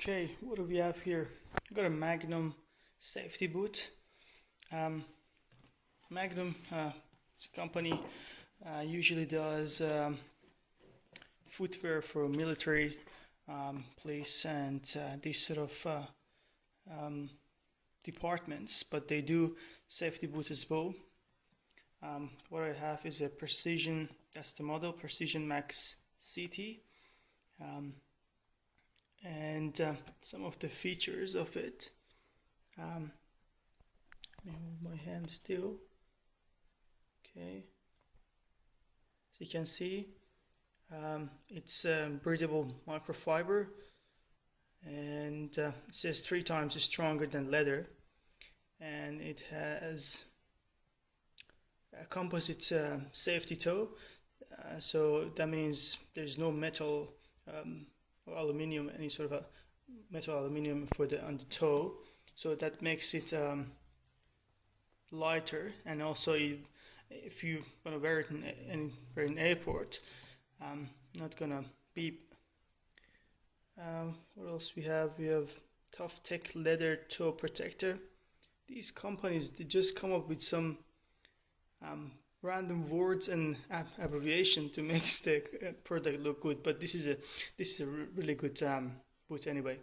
Okay, what do we have here? I've got a Magnum safety boot. Magnum, it's a company, usually does footwear for military, police, and these sort of departments, but they do safety boots as well. What I have is a Precision, that's the model, Precision Max CT. And some of the features of it. Let me hold my hand still. Okay. As you can see, it's breathable microfiber, and it says 3 times stronger than leather, and it has a composite safety toe. So that means there's no metal or aluminium, any sort of a metal aluminium on the toe, so that makes it lighter. And also, if you want to wear it in an airport, not gonna beep. What else we have? We have Tough Tech leather toe protector. These companies, they just come up with some random words and abbreviation to make the product look good, but this is a really good boot anyway.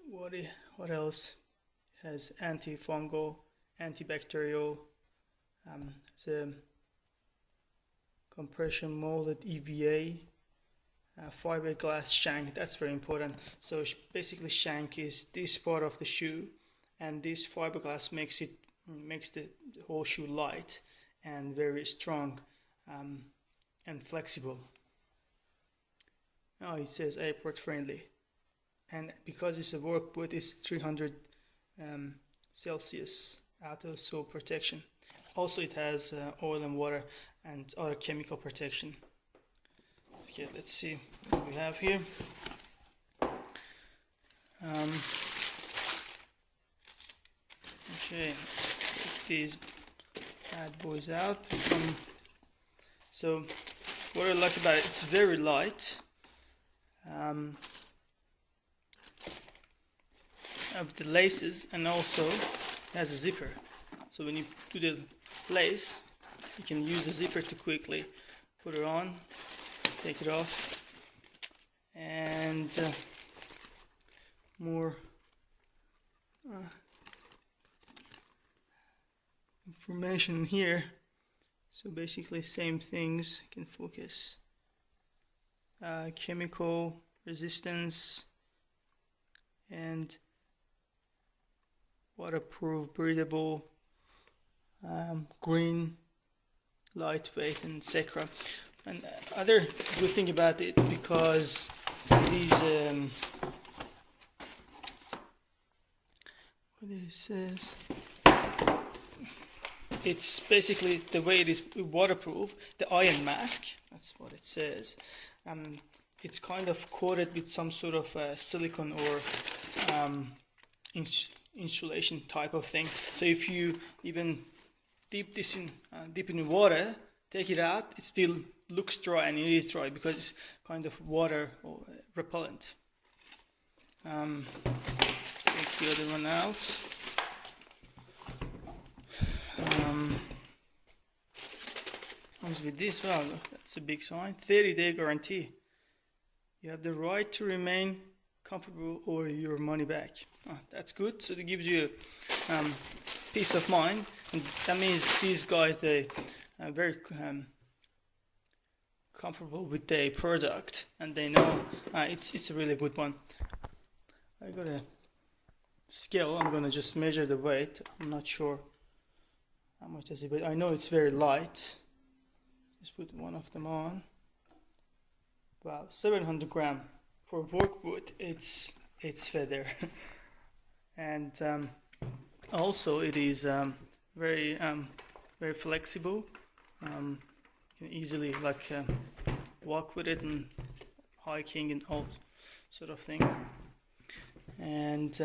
What else? It has antifungal, antibacterial. It's a compression molded EVA fiberglass shank. That's very important. So basically, shank is this part of the shoe, and this fiberglass makes the whole shoe light and very strong and flexible. Now it says airport friendly, and because it's a work boot, it's 300 Celsius auto sole protection. Also, it has oil and water and other chemical protection. Okay, let's see what we have here. Okay, take these bad boys out. So what I like about it, it's very light. Of the laces, and also it has a zipper. So when you do the lace, you can use the zipper to quickly put it on, take it off, and more information here. So basically same things. You can focus. Chemical resistance and waterproof, breathable, green, lightweight, and etc. And other good thing about it, because these what it says, it's basically the way it is waterproof. The iron mask, that's what it says. It's kind of coated with some sort of silicone or insulation type of thing. So if you even dip in water, take it out, it still looks dry, and it is dry because it's kind of water or repellent. Take the other one out. Comes with this. Wow, that's a big sign. 30-day guarantee. You have the right to remain comfortable or your money back. That's good. So it gives you peace of mind, and that means these guys, they are very comfortable with their product, and they know it's a really good one. I got a scale. I'm gonna just measure the weight. I'm not sure how much does it weigh. I know it's very light. Just put one of them on. Wow, 700 grams for work boot. It's feather. And also it is very flexible. You can easily walk with it and hiking and all sort of thing. And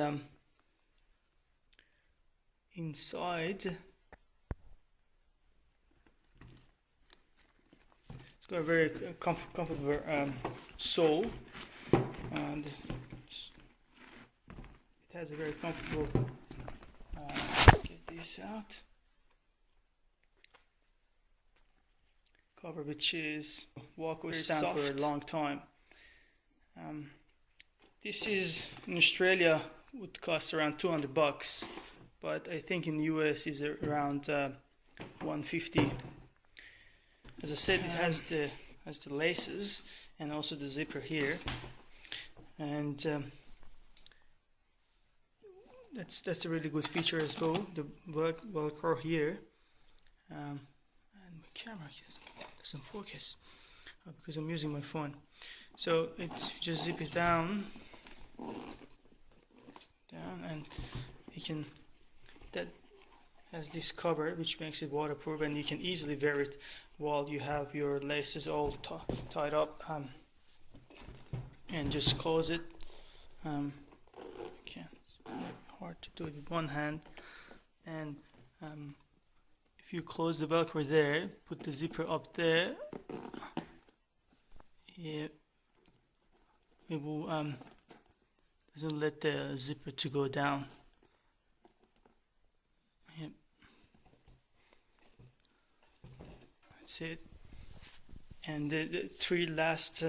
inside it's got a very comfortable sole. and it has a very comfortable, let's get this out, cover, which is walk or stand for a long time. This is in Australia would cost around $200, but I think in the US is around $150. As I said, it has the laces and also the zipper here, and that's a really good feature as well. The Velcro here, and my camera doesn't focus because I'm using my phone. So it's just zip it down, and you can. That has this cover which makes it waterproof, and you can easily wear it while you have your laces all tied up, and just close it. Okay, it's hard to do it with one hand, and if you close the Velcro there, put the zipper up there, it will doesn't let the zipper to go down. Yep. That's it. And the three last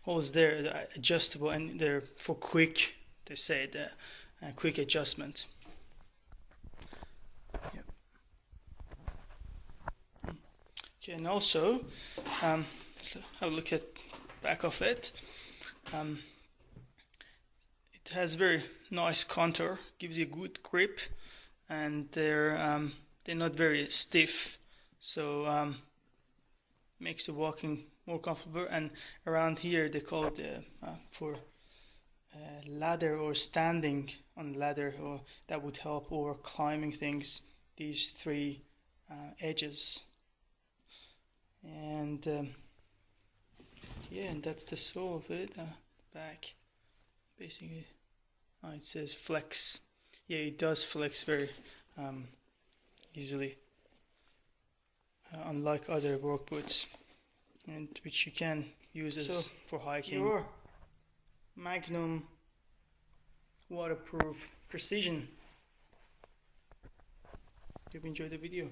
holes there are adjustable, and they're for quick, they say, the quick adjustment. Yep. Okay, and also let's have a look at back of it. It has very nice contour, gives you a good grip, and they're not very stiff, so makes the walking more comfortable. And around here they call it for ladder or standing on ladder, or that would help, or climbing things, these three edges. And yeah, and that's the sole of it. Back, basically, it says flex. Yeah, it does flex very easily, unlike other work boots, and which you can use as for hiking. Your Magnum waterproof precision. Hope you enjoyed the video.